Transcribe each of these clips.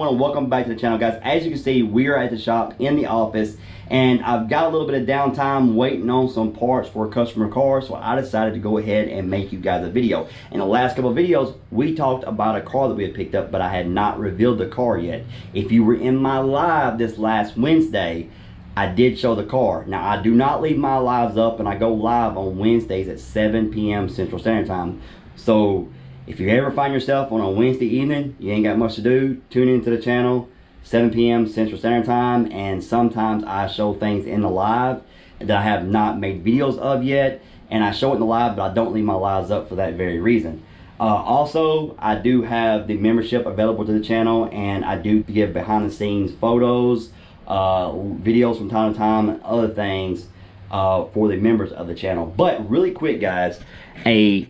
everyone, and welcome back to the channel, guys. As you can see, we are at the shop in the office, and I've got a little bit of downtime waiting on some parts for a customer car, so I decided to go ahead and make you guys a video. In the last couple of videos, we talked about a car that we had picked up, but I had not revealed the car yet. If you were in my live this last Wednesday, I did show the car. Now, I do not leave my lives up, and I go live on Wednesdays at 7 p.m. Central Standard Time. So if you ever find yourself on a Wednesday evening, you ain't got much to do, tune into the channel, 7 p.m. Central Standard Time, and sometimes I show things in the live that I have not made videos of yet, and I show it in the live, but I don't leave my lives up for that very reason. Also, I do have the membership available to the channel, and I do give behind the scenes photos, videos from time to time, and other things for the members of the channel. But really quick, guys, a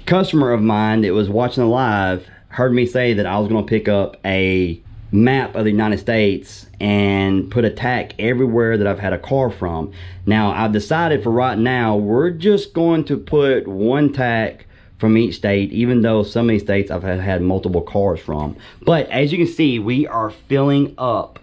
customer of mine that was watching the live heard me say that I was going to pick up a map of the United States and put a tack everywhere that I've had a car from. Now, I've decided for right now, we're just going to put one tack from each state, even though some of these states I've had multiple cars from. But as you can see, we are filling up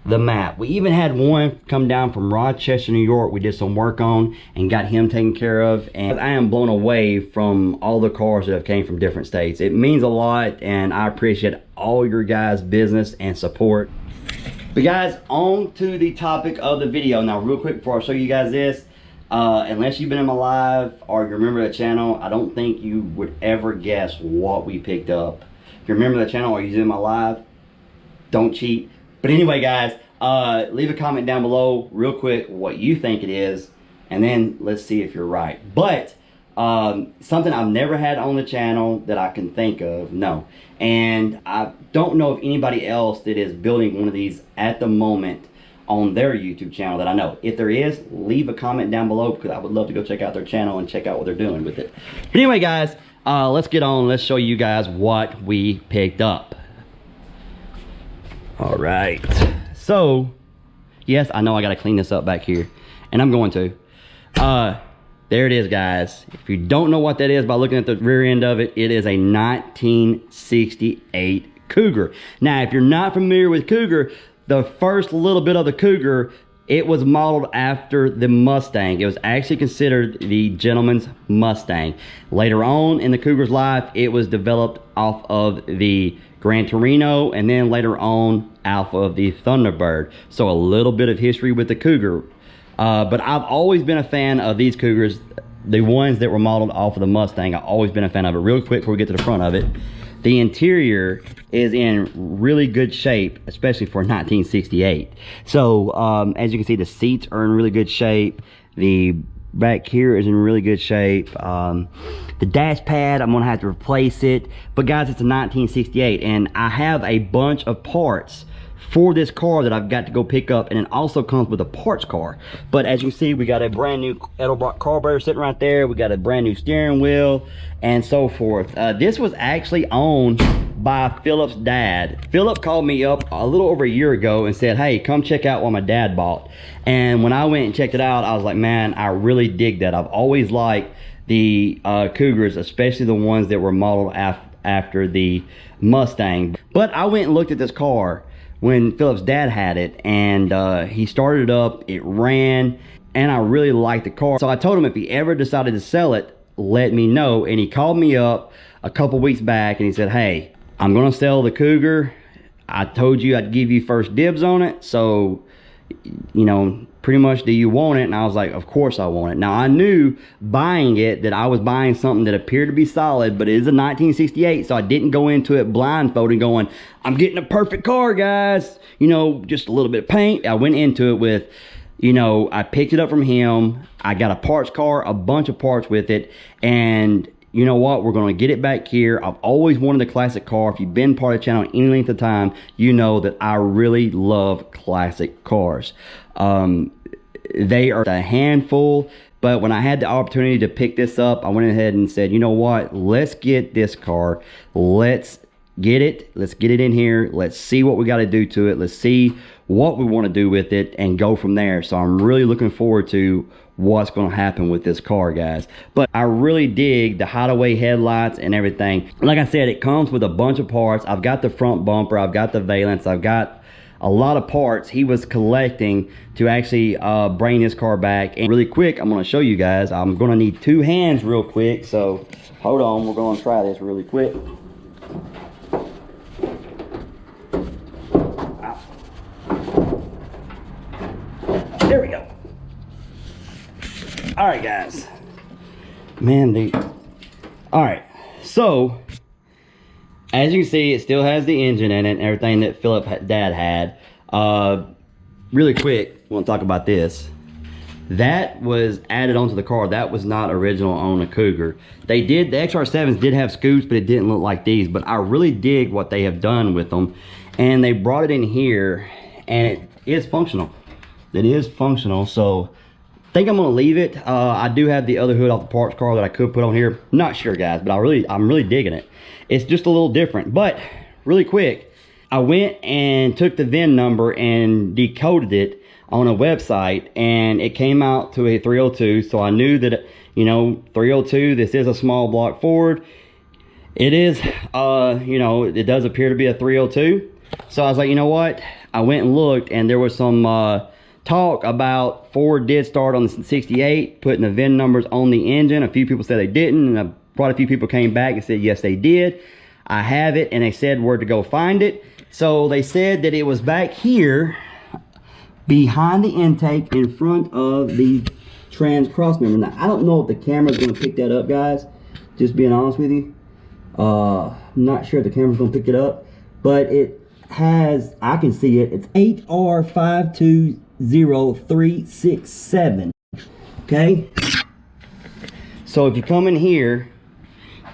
the map. We even had one come down from Rochester, New York. We did some work on and got him taken care of, and I am blown away from all the cars that have came from different states. It means a lot, and I appreciate all your guys' business and support. But guys, on to the topic of the video. Now, real quick before I show you guys this, unless you've been in my live or you remember the channel, I don't think you would ever guess what we picked up. If you remember the channel or you're in my live, don't cheat. But anyway, guys, leave a comment down below real quick what you think it is, and then let's see if you're right. But something I've never had on the channel that I can think of, no. And I don't know if anybody else that is building one of these at the moment on their YouTube channel that I know. If there is, leave a comment down below, because I would love to go check out their channel and check out what they're doing with it. But anyway, guys, let's get on. Let's show you guys what we picked up. All right, so yes, I know I gotta clean this up back here, and I'm going to. There it is, guys. If you don't know what that is by looking at the rear end of it, it is a 1968 Cougar. Now, if you're not familiar with Cougar, the first little bit of the Cougar, it was modeled after the Mustang. It was actually considered the gentleman's Mustang. Later on in the Cougar's life, it was developed off of the Gran Torino, and then later on off of the Thunderbird. So a little bit of history with the Cougar. But I've always been a fan of these Cougars, the ones that were modeled off of the Mustang. I've always been a fan of it. Real quick before we get to the front of it, the interior is in really good shape, especially for 1968. So as you can see, the seats are in really good shape. The back here is in really good shape. The dash pad, I'm gonna have to replace it. But guys, it's a 1968, and I have a bunch of parts for this car that I've got to go pick up, and it also comes with a parts car. But as you can see, we got a brand new Edelbrock carburetor sitting right there. We got a brand new steering wheel and so forth. This was actually owned by Philip's dad. Philip called me up a little over a year ago and said, hey, come check out what my dad bought. And when I went and checked it out, I was like, man, I really dig that. I've always liked the Cougars, especially the ones that were modeled after the Mustang. But I went and looked at this car when Philip's dad had it, and he started it up, it ran, and I really liked the car. So I told him if he ever decided to sell it, let me know. And he called me up a couple weeks back and he said, hey, I'm gonna sell the Cougar. I told you I'd give you first dibs on it, so you know, pretty much, do you want it? And I was like, of course I want it. Now, I knew buying it that I was buying something that appeared to be solid, but it is a 1968, so I didn't go into it blindfolded going, I'm getting a perfect car, guys, you know, just a little bit of paint. I went into it with, you know, I picked it up from him. I got a parts car, a bunch of parts with it, and you know what, we're going to get it back here. I've always wanted a classic car. If you've been part of the channel any length of time, you know that I really love classic cars. They are a handful, but when I had the opportunity to pick this up, I went ahead and said, you know what, let's get this car. Let's get it. Let's get it in here. Let's see what we got to do to it. Let's see what we want to do with it and go from there. So I'm really looking forward to what's going to happen with this car, guys. But I really dig the hideaway headlights and everything. Like I said, it comes with a bunch of parts. I've got the front bumper, I've got the valence, I've got a lot of parts he was collecting to actually bring this car back. And really quick, I'm going to show you guys. I'm going to need 2 hands real quick, so hold on, we're going to try this really quick. There we go. All right, guys. Man, all right, so as you can see, it still has the engine in it and everything that Dad had. Really quick, I want to talk about this. That was added onto the car. That was not original on a Cougar. The XR7s did have scoops, but it didn't look like these. But I really dig what they have done with them. And they brought it in here, and it is functional. It is functional, so I think I'm gonna leave it. I do have the other hood off the parts car that I could put on here. Not sure, guys, but I'm really digging it. It's just a little different. But really quick, I went and took the VIN number and decoded it on a website, and it came out to a 302. So I knew that, you know, 302, this is a small block Ford. It is, you know, it does appear to be a 302. So I was like, you know what? I went and looked, and there was some talk about Ford did start on the 68, putting the VIN numbers on the engine. A few people said they didn't, and quite a few people came back and said yes they did. I have it, and they said where to go find it. So they said that it was back here behind the intake in front of the trans cross member. Now I don't know if the camera's going to pick that up, guys, just being honest with you. I'm not sure if the camera's going to pick it up, but it has, I can see it, it's 8R520367. Okay, so if you come in here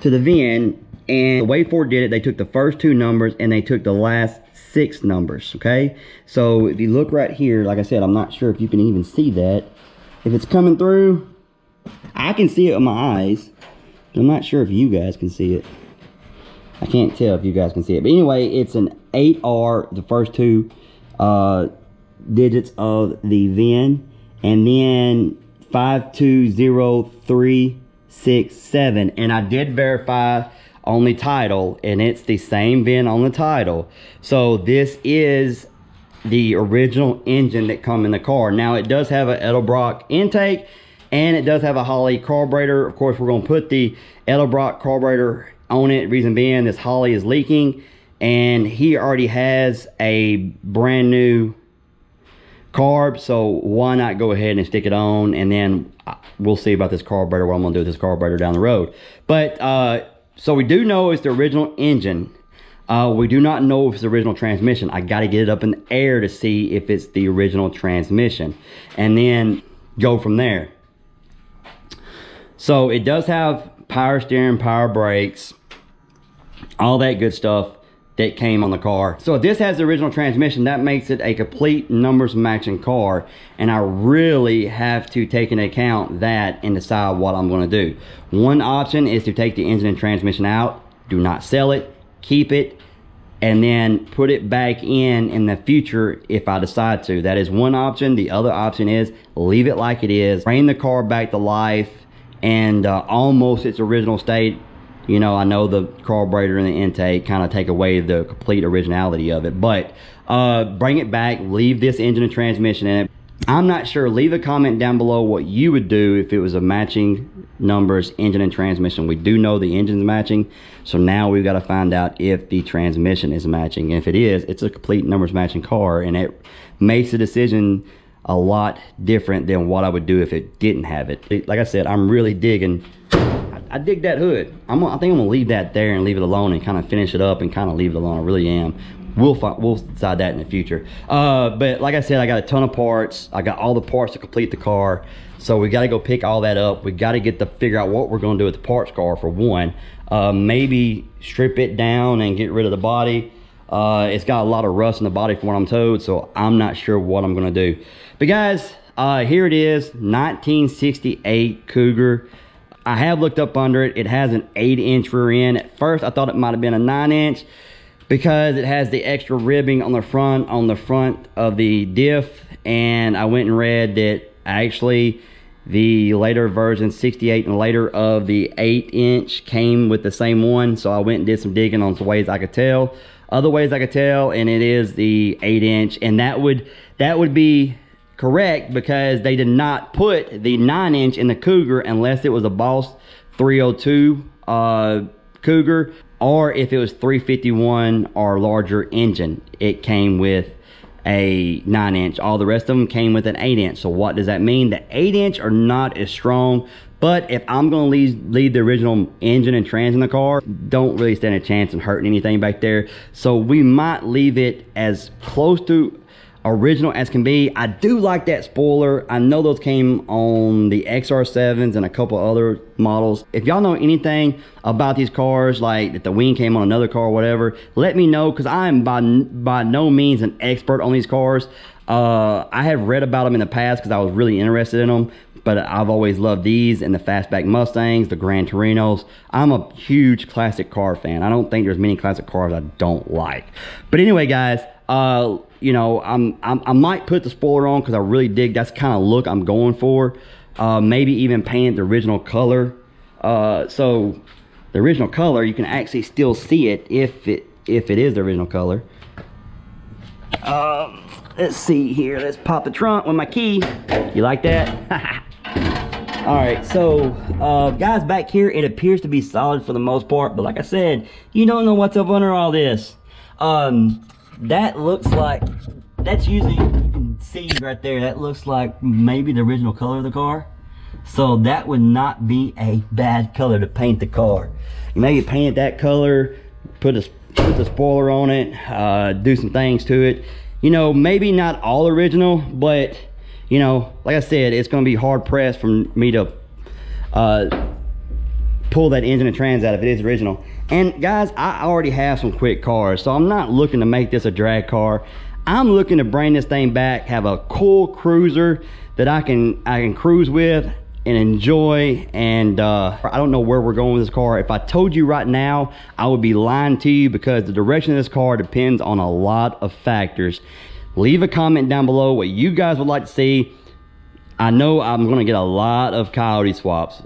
to the VIN, and the way Ford did it, they took the first 2 numbers and they took the last 6 numbers. Okay, so if you look right here, like I said, I'm not sure if you can even see that. If it's coming through, I can see it with my eyes, but I'm not sure if you guys can see it. I can't tell if you guys can see it, but anyway, it's an 8R, the first 2 digits of the VIN, and then 520367. And I did verify on the title, and it's the same VIN on the title. So this is the original engine that come in the car. Now it does have an Edelbrock intake, and it does have a Holley carburetor. Of course, we're going to put the Edelbrock carburetor on it. Reason being, this Holley is leaking, and he already has a brand new carb, so why not go ahead and stick it on, and then we'll see about this carburetor, what I'm going to do with this carburetor down the road. But so we do know it's the original engine. We do not know if it's the original transmission. I got to get it up in the air to see if it's the original transmission, and then go from there. So it does have power steering, power brakes, all that good stuff that came on the car. So if this has the original transmission, that makes it a complete numbers matching car, and I really have to take into account that and decide what I'm going to do. One option is to take the engine and transmission out, do not sell it, keep it, and then put it back in the future if I decide to. That is one option. The other option is leave it like it is, bring the car back to life and almost its original state. You know, I know the carburetor and the intake kind of take away the complete originality of it, but bring it back, leave this engine and transmission in it. I'm not sure. Leave a comment down below what you would do if it was a matching numbers engine and transmission. We do know the engine's matching, so now we've got to find out if the transmission is matching. And if it is, it's a complete numbers matching car, and it makes the decision a lot different than what I would do if it didn't have it. Like I said, I'm really digging. I dig that hood. I think I'm gonna leave that there and leave it alone and kind of finish it up and kind of leave it alone. I really am. We'll decide that in the future. But like I said, I got a ton of parts. I got all the parts to complete the car. So we got to go pick all that up. We got to figure out what we're going to do with the parts car for one. Maybe strip it down and get rid of the body. It's got a lot of rust in the body from what I'm told, so I'm not sure what I'm going to do. But guys, here it is, 1968 Cougar. I have looked up under it. It has an 8-inch rear end. At first, I thought it might have been a 9-inch because it has the extra ribbing on the front of the diff, and I went and read that actually the later version 68 and later of the 8-inch came with the same one, so I went and did some digging on some ways I could tell, other ways I could tell, and it is the 8-inch, and that would be correct because they did not put the 9-inch in the Cougar unless it was a Boss 302 Cougar, or if it was 351 or larger engine, it came with a 9-inch. All the rest of them came with an 8-inch. So what does that mean? The 8-inch are not as strong, but if I'm going to leave the original engine and trans in the car, don't really stand a chance of hurting anything back there. So we might leave it as close to original as can be. I do like that spoiler. I know those came on the XR7s and a couple other models. If y'all know anything about these cars, like that the wing came on another car or whatever, let me know, because I am by no means an expert on these cars. I have read about them in the past because I was really interested in them, but I've always loved these and the fastback Mustangs, the Gran Torinos. I'm a huge classic car fan. I don't think there's many classic cars I don't like. But anyway, guys, you know, I might put the spoiler on because I really dig that's kind of look I'm going for. Maybe even paint the original color. So the original color, you can actually still see it if it is the original color. Let's see here. Let's pop the trunk with my key. You like that? All right, so guys, back here it appears to be solid for the most part, but like I said, you don't know what's up under all this. That looks like, that's usually, you can see right there, that looks like maybe the original color of the car. So that would not be a bad color to paint the car. You maybe paint it that color, put the spoiler on it, do some things to it. You know, maybe not all original, but you know, like I said, it's going to be hard pressed for me to pull that engine and trans out if it is original. And guys, I already have some quick cars, so I'm not looking to make this a drag car. I'm looking to bring this thing back, have a cool cruiser that I can cruise with and enjoy. And I don't know where we're going with this car. If I told you right now, I would be lying to you, because the direction of this car depends on a lot of factors. Leave a comment down below what you guys would like to see. I know I'm going to get a lot of Coyote swaps.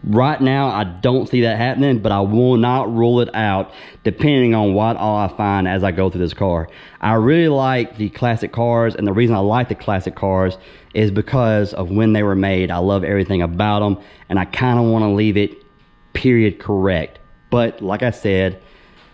Right now, I don't see that happening, but I will not rule it out depending on what all I find as I go through this car. I really like the classic cars, and the reason I like the classic cars is because of when they were made. I love everything about them, and I kind of want to leave it period correct. But like I said,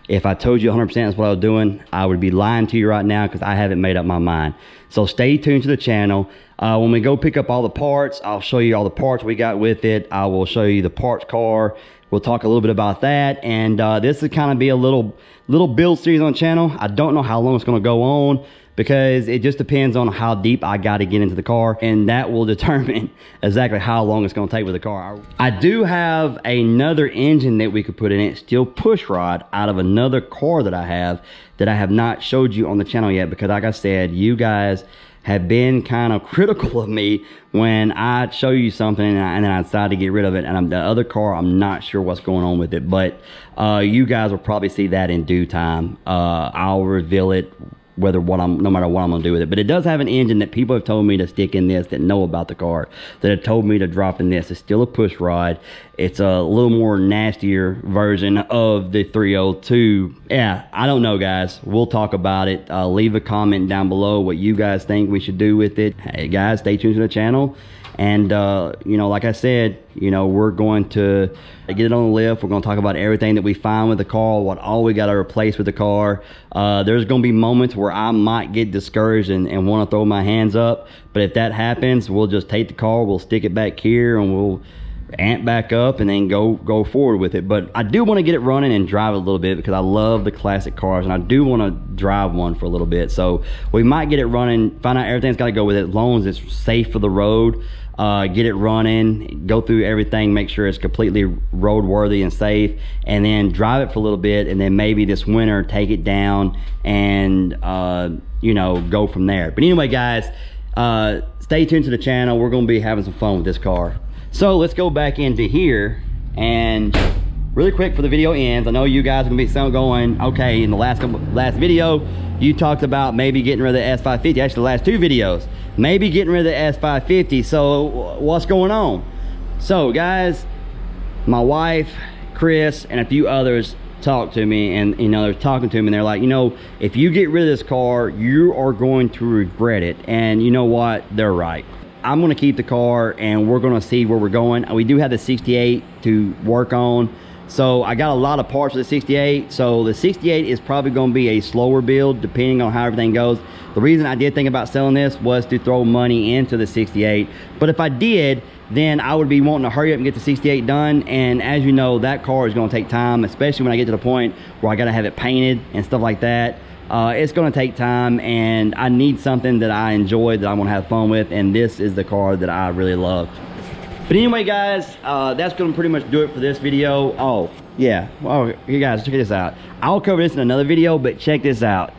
if I told you 100% that's what I was doing, I would be lying to you right now, because I haven't made up my mind. So stay tuned to the channel. When we go pick up all the parts, I'll show you all the parts we got with it. I will show you the parts car. We'll talk a little bit about that. And this is kind of be a little build series on the channel. I don't know how long it's going to go on, because it just depends on how deep I got to get into the car, and that will determine exactly how long it's going to take with the car. I do have another engine that we could put in it, steel push rod, out of another car that I have not showed you on the channel yet, because like I said, you guys have been kind of critical of me when I show you something and then I decide to get rid of it, and the other car, I'm not sure what's going on with it, but you guys will probably see that in due time. I'll reveal it no matter what I'm gonna do with it. But it does have an engine that people have told me to stick in this, that know about the car, that have told me to drop in this. It's still a push rod. It's a little more nastier version of the 302. Yeah, I don't know, guys. We'll talk about it. Leave a comment down below what you guys think we should do with it. Hey guys, stay tuned to the channel. And you know, like I said, you know, we're going to get it on the lift. We're going to talk about everything that we find with the car, what all we got to replace with the car. There's going to be moments where I might get discouraged and want to throw my hands up, but if that happens, we'll just take the car, we'll stick it back here, and we'll amp back up and then go forward with it. But I do want to get it running and drive it a little bit, because I love the classic cars, and I do want to drive one for a little bit. So we might get it running, find out everything's got to go with it, as long as it's safe for the road. Get it running, go through everything, make sure it's completely roadworthy and safe, and then drive it for a little bit, and then maybe this winter take it down and you know, go from there. But anyway, guys, stay tuned to the channel. We're going to be having some fun with this car. So let's go back into here, and really quick for the video ends, I know you guys are gonna be still going, okay, in the last video, you talked about maybe getting rid of the S550, actually the last 2 videos, maybe getting rid of the S550, so what's going on? So guys, my wife, Chris, and a few others talked to me, and you know, they're talking to me and they're like, you know, if you get rid of this car, you are going to regret it. And you know what, they're right. I'm going to keep the car and we're going to see where we're going. We do have the 68 to work on, so I got a lot of parts for the 68. So the 68 is probably going to be a slower build depending on how everything goes. The reason I did think about selling this was to throw money into the 68, but if I did, then I would be wanting to hurry up and get the 68 done. And as you know, that car is going to take time, especially when I get to the point where I got to have it painted and stuff like that. It's going to take time, and I need something that I enjoy, that I'm going to have fun with, and this is the car that I really love. But anyway, guys, that's going to pretty much do it for this video. Oh yeah, oh, you guys, check this out. I'll cover this in another video, but check this out.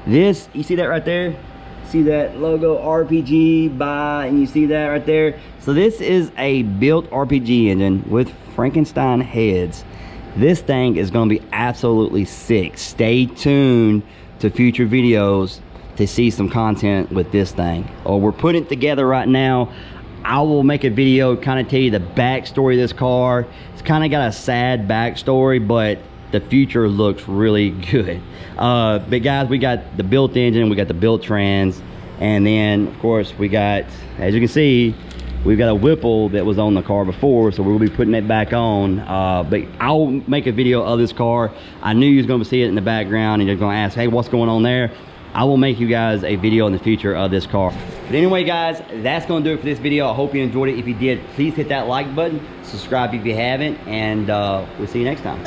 This, you see that right there? See that logo, RPG by, and you see that right there? So this is a built RPG engine with Frankenstein heads. This thing is going to be absolutely sick. Stay tuned to future videos to see some content with this thing. We're putting it together right now. I will make a video, kind of tell you the backstory of this car. It's kind of got a sad backstory, but the future looks really good. But guys, we got the built engine, we got the built trans, and then of course we got, as you can see, we've got a Whipple that was on the car before, so we'll be putting it back on. But I'll make a video of this car. I knew you was going to see it in the background and you're going to ask, hey, what's going on there? I will make you guys a video in the future of this car. But anyway, guys, that's going to do it for this video. I hope you enjoyed it. If you did, please hit that like button, subscribe if you haven't, and we'll see you next time.